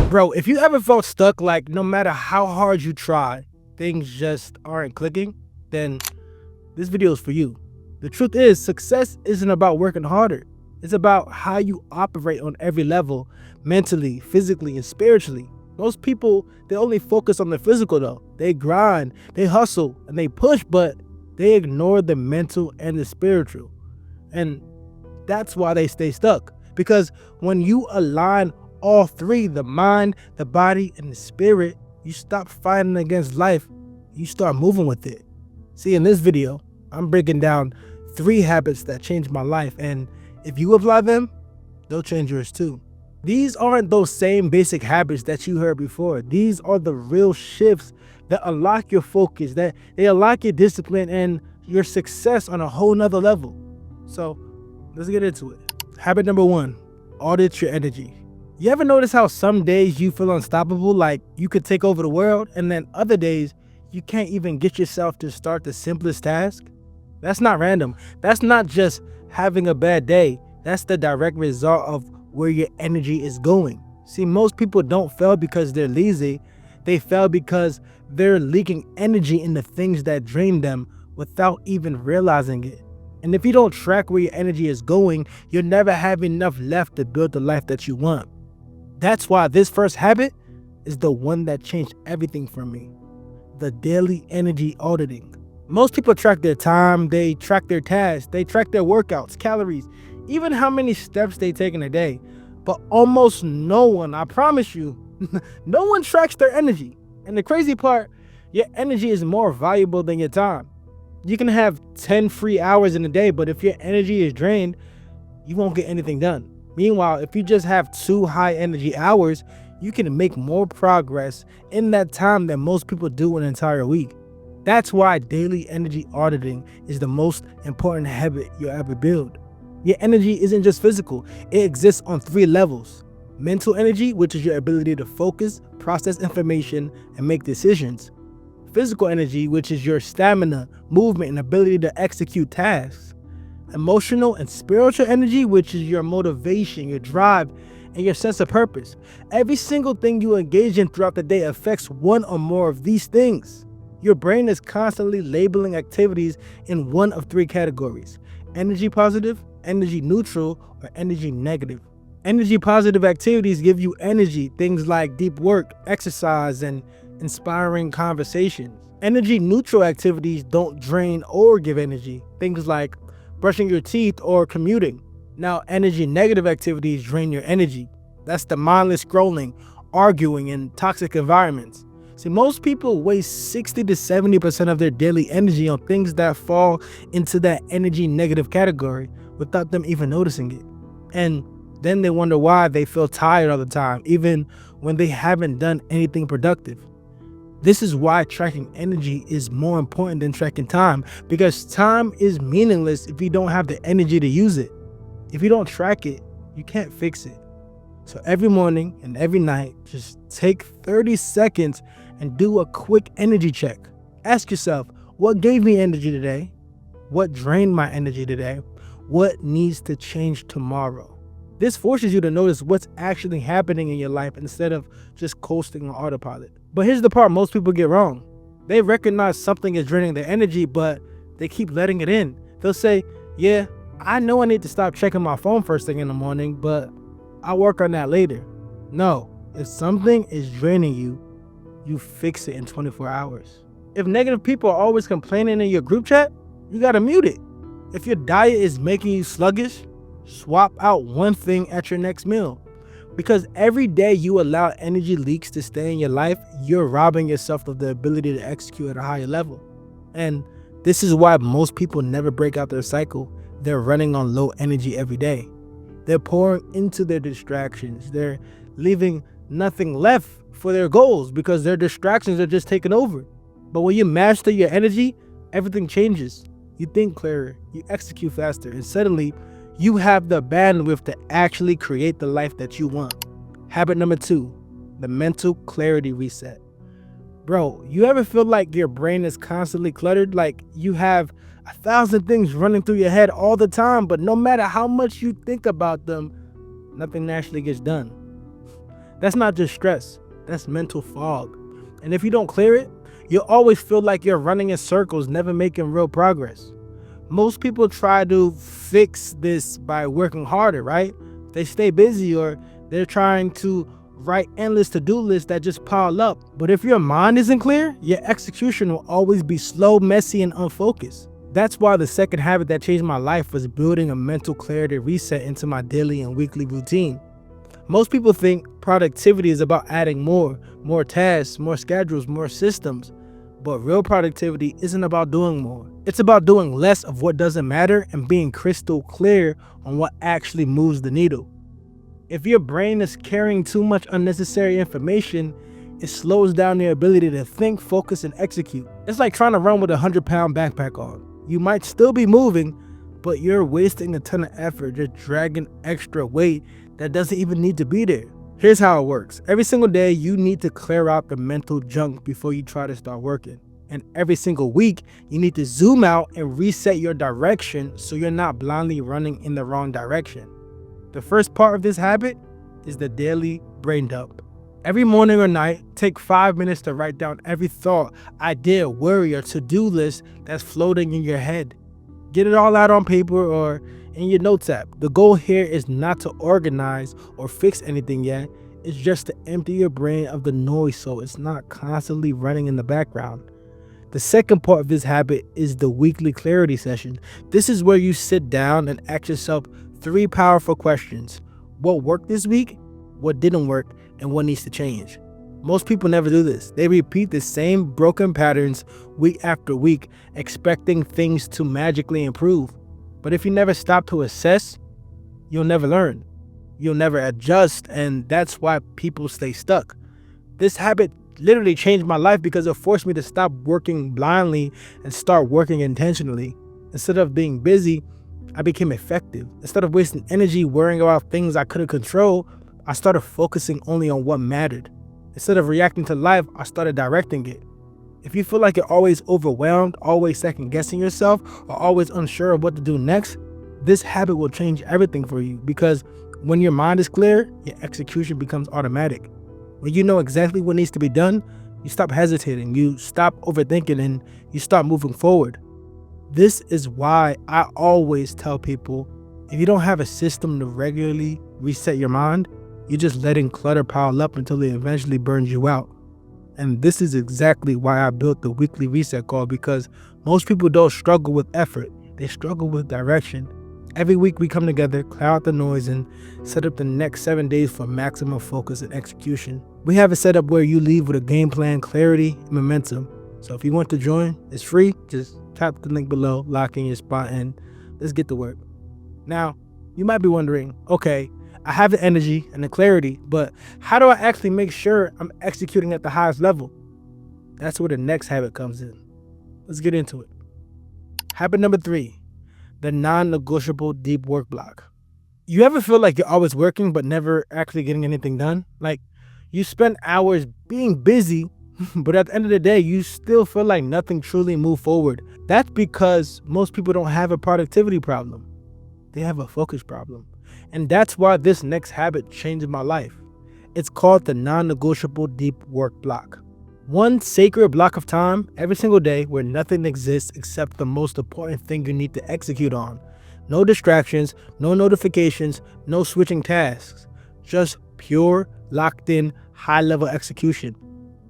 Bro, if you ever felt stuck, like no matter how hard you try, things just aren't clicking, then this video is for you. The truth is, success isn't about working harder. It's about how you operate on every level, mentally, physically, and spiritually. Most people, they only focus on the physical though. They grind, they hustle, and they push, but they ignore the mental and the spiritual. And that's why they stay stuck. Because when you align all three, the mind, the body, and the spirit, you stop fighting against life. You start moving with it. See, in this video, I'm breaking down 3 habits that changed my life. And if you apply them, they'll change yours too. These aren't those same basic habits that you heard before. These are the real shifts that unlock your focus, that they unlock your discipline and your success on a whole nother level. So let's get into it. Habit number 1, audit your energy. You ever notice how some days you feel unstoppable, like you could take over the world, and then other days you can't even get yourself to start the simplest task? That's not random. That's not just having a bad day. That's the direct result of where your energy is going. See, most people don't fail because they're lazy. They fail because they're leaking energy in the things that drain them without even realizing it. And if you don't track where your energy is going, you'll never have enough left to build the life that you want. That's why this first habit is the one that changed everything for me. The daily energy auditing. Most people track their time, they track their tasks, they track their workouts, calories, even how many steps they take in a day. But almost no one, I promise you, no one tracks their energy. And the crazy part, your energy is more valuable than your time. You can have 10 free hours in a day, but if your energy is drained, you won't get anything done. Meanwhile, if you just have 2 high energy hours, you can make more progress in that time than most people do an entire week. That's why daily energy auditing is the most important habit you'll ever build. Your energy isn't just physical, it exists on 3 levels. Mental energy, which is your ability to focus, process information, and make decisions. Physical energy, which is your stamina, movement, and ability to execute tasks. Emotional and spiritual energy, which is your motivation, your drive, and your sense of purpose. Every single thing you engage in throughout the day affects one or more of these things. Your brain is constantly labeling activities in one of 3 categories: energy positive, energy neutral, or energy negative. Energy positive activities give you energy, things like deep work, exercise, and inspiring conversations. Energy neutral activities don't drain or give energy, things like brushing your teeth or commuting. Now, energy negative activities drain your energy. That's the mindless scrolling, arguing, and toxic environments. See, most people waste 60 to 70% of their daily energy on things that fall into that energy negative category without them even noticing it. And then they wonder why they feel tired all the time, even when they haven't done anything productive. This is why tracking energy is more important than tracking time, because time is meaningless if you don't have the energy to use it. If you don't track it, you can't fix it. So every morning and every night, just take 30 seconds and do a quick energy check. Ask yourself, what gave me energy today? What drained my energy today? What needs to change tomorrow? This forces you to notice what's actually happening in your life instead of just coasting on autopilot. But here's the part most people get wrong. They recognize something is draining their energy, but they keep letting it in. They'll say, yeah, I know I need to stop checking my phone first thing in the morning, but I'll work on that later. No, if something is draining you, you fix it in 24 hours. If negative people are always complaining in your group chat, you gotta mute it. If your diet is making you sluggish, swap out one thing at your next meal. Because every day you allow energy leaks to stay in your life, you're robbing yourself of the ability to execute at a higher level. And this is why most people never break out their cycle. They're running on low energy every day. They're pouring into their distractions. They're leaving nothing left for their goals because their distractions are just taking over. But when you master your energy, everything changes. You think clearer, you execute faster, and suddenly you have the bandwidth to actually create the life that you want. Habit number 2, the mental clarity reset. Bro, you ever feel like your brain is constantly cluttered? Like you have 1,000 things running through your head all the time, but no matter how much you think about them, nothing naturally gets done. That's not just stress, that's mental fog. And if you don't clear it, you'll always feel like you're running in circles, never making real progress. Most people try to fix this by working harder, right? They stay busy or they're trying to write endless to-do lists that just pile up. But if your mind isn't clear, your execution will always be slow, messy, and unfocused. That's why the second habit that changed my life was building a mental clarity reset into my daily and weekly routine. Most people think productivity is about adding more tasks, more schedules, more systems. But real productivity isn't about doing more. It's about doing less of what doesn't matter and being crystal clear on what actually moves the needle. If your brain is carrying too much unnecessary information, it slows down your ability to think, focus, and execute. It's like trying to run with a 100-pound backpack on. You might still be moving, but you're wasting a ton of effort just dragging extra weight that doesn't even need to be there. Here's how it works. Every single day, you need to clear out the mental junk before you try to start working. And every single week, you need to zoom out and reset your direction so you're not blindly running in the wrong direction. The first part of this habit is the daily brain dump. Every morning or night, take 5 minutes to write down every thought, idea, worry, or to-do list that's floating in your head. Get it all out on paper or in your notes app. The goal here is not to organize or fix anything yet. It's just to empty your brain of the noise so it's not constantly running in the background. The second part of this habit is the weekly clarity session. This is where you sit down and ask yourself 3 powerful questions. What worked this week? What didn't work? And what needs to change? Most people never do this. They repeat the same broken patterns week after week, expecting things to magically improve. But if you never stop to assess, you'll never learn. You'll never adjust, and that's why people stay stuck. This habit literally changed my life because it forced me to stop working blindly and start working intentionally. Instead of being busy, I became effective. Instead of wasting energy worrying about things I couldn't control, I started focusing only on what mattered. Instead of reacting to life, I started directing it. If you feel like you're always overwhelmed, always second guessing yourself, or always unsure of what to do next, this habit will change everything for you, because when your mind is clear, your execution becomes automatic. When you know exactly what needs to be done, you stop hesitating, you stop overthinking, and you start moving forward. This is why I always tell people, if you don't have a system to regularly reset your mind, you're just letting clutter pile up until it eventually burns you out. And this is exactly why I built the weekly reset call, because most people don't struggle with effort, they struggle with direction. Every week we come together, clear out the noise, and set up the next 7 days for maximum focus and execution. We have it set up where you leave with a game plan, clarity, and momentum. So if you want to join, it's free. Just tap the link below, lock in your spot, and let's get to work. Now, you might be wondering, okay, I have the energy and the clarity, but how do I actually make sure I'm executing at the highest level? That's where the next habit comes in. Let's get into it. Habit number 3, the non-negotiable deep work block. You ever feel like you're always working but never actually getting anything done? Like you spend hours being busy, but at the end of the day, you still feel like nothing truly moved forward. That's because most people don't have a productivity problem. They have a focus problem. And that's why this next habit changed my life. It's called the non-negotiable deep work block. One sacred block of time every single day where nothing exists except the most important thing you need to execute on. No distractions, no notifications, no switching tasks. Just pure, locked in, high-level execution.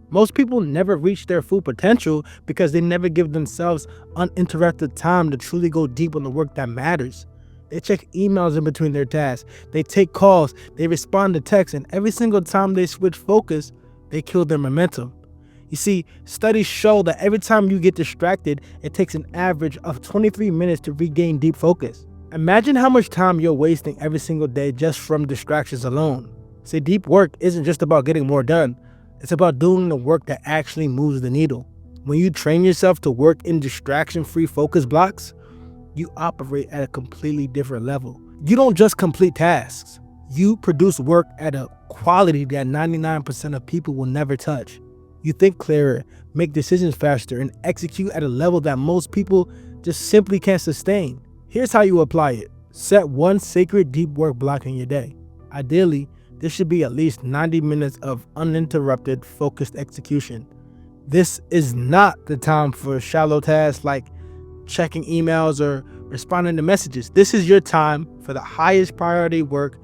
Most people never reach their full potential because they never give themselves uninterrupted time to truly go deep on the work that matters. They check emails in between their tasks, they take calls, they respond to texts, and every single time they switch focus, they kill their momentum. You see, studies show that every time you get distracted, it takes an average of 23 minutes to regain deep focus. Imagine how much time you're wasting every single day just from distractions alone. See, deep work isn't just about getting more done. It's about doing the work that actually moves the needle. When you train yourself to work in distraction-free focus blocks, you operate at a completely different level. You don't just complete tasks. You produce work at a quality that 99% of people will never touch. You think clearer, make decisions faster, and execute at a level that most people just simply can't sustain. Here's how you apply it. Set one sacred deep work block in your day. Ideally, This should be at least 90 minutes of uninterrupted, focused execution. This is not the time for shallow tasks like checking emails or responding to messages. This is your time for the highest priority work,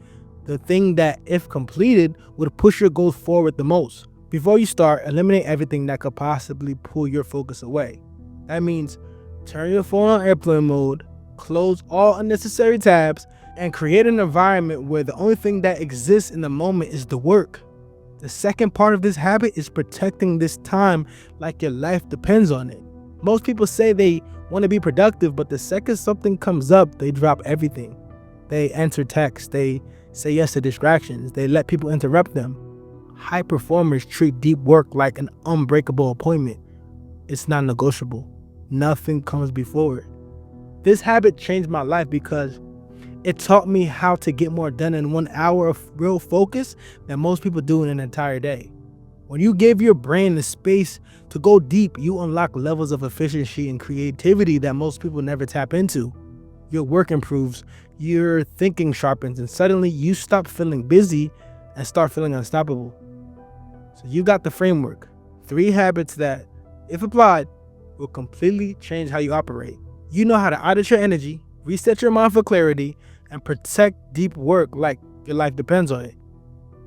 the thing that, if completed, would push your goals forward the most. Before you start, eliminate everything that could possibly pull your focus away. That means turn your phone on airplane mode, close all unnecessary tabs, and create an environment where the only thing that exists in the moment is the work. The second part of this habit is protecting this time like your life depends on it. Most people say they want to be productive, but the second something comes up, they drop everything. They answer texts, they say yes to distractions, they let people interrupt them. High performers treat deep work like an unbreakable appointment. It's non-negotiable. Nothing comes before it. This habit changed my life because it taught me how to get more done in 1 hour of real focus than most people do in an entire day. When you give your brain the space to go deep, you unlock levels of efficiency and creativity that most people never tap into. Your work improves, your thinking sharpens, and suddenly you stop feeling busy and start feeling unstoppable. So you got the framework. 3 habits that, if applied, will completely change how you operate. You know how to audit your energy, reset your mind for clarity, and protect deep work like your life depends on it.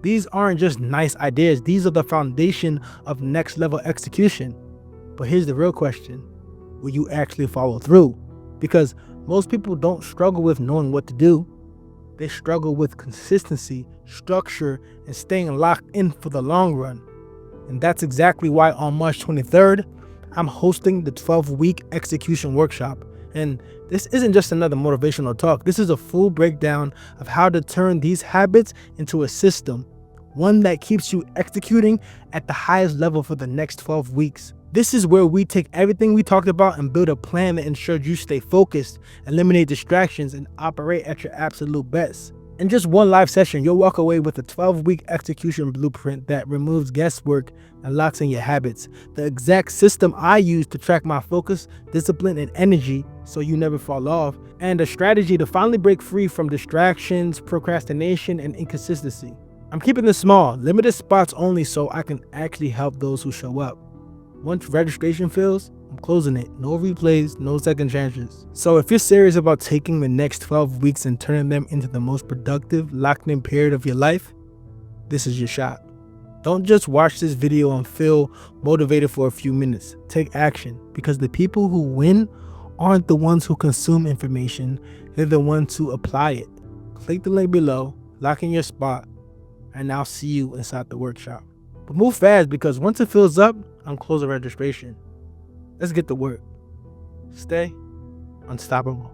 These aren't just nice ideas, these are the foundation of next level execution. But here's the real question: will you actually follow through? Because most people don't struggle with knowing what to do. They struggle with consistency, structure, and staying locked in for the long run. And that's exactly why on March 23rd, I'm hosting the 12-week execution workshop. And this isn't just another motivational talk. This is a full breakdown of how to turn these habits into a system, one that keeps you executing at the highest level for the next 12 weeks. This is where we take everything we talked about and build a plan that ensures you stay focused, eliminate distractions, and operate at your absolute best. In just one live session, you'll walk away with a 12-week execution blueprint that removes guesswork and locks in your habits. The exact system I use to track my focus, discipline, and energy so you never fall off, and a strategy to finally break free from distractions, procrastination, and inconsistency. I'm keeping this small, limited spots only so I can actually help those who show up. Once registration fills, I'm closing it. No replays, no second chances. So if you're serious about taking the next 12 weeks and turning them into the most productive, locked-in period of your life, this is your shot. Don't just watch this video and feel motivated for a few minutes. Take action, because the people who win aren't the ones who consume information, they're the ones who apply it. Click the link below, lock in your spot, and I'll see you inside the workshop. But move fast, because once it fills up, I'm closing registration. Let's get to work. Stay unstoppable.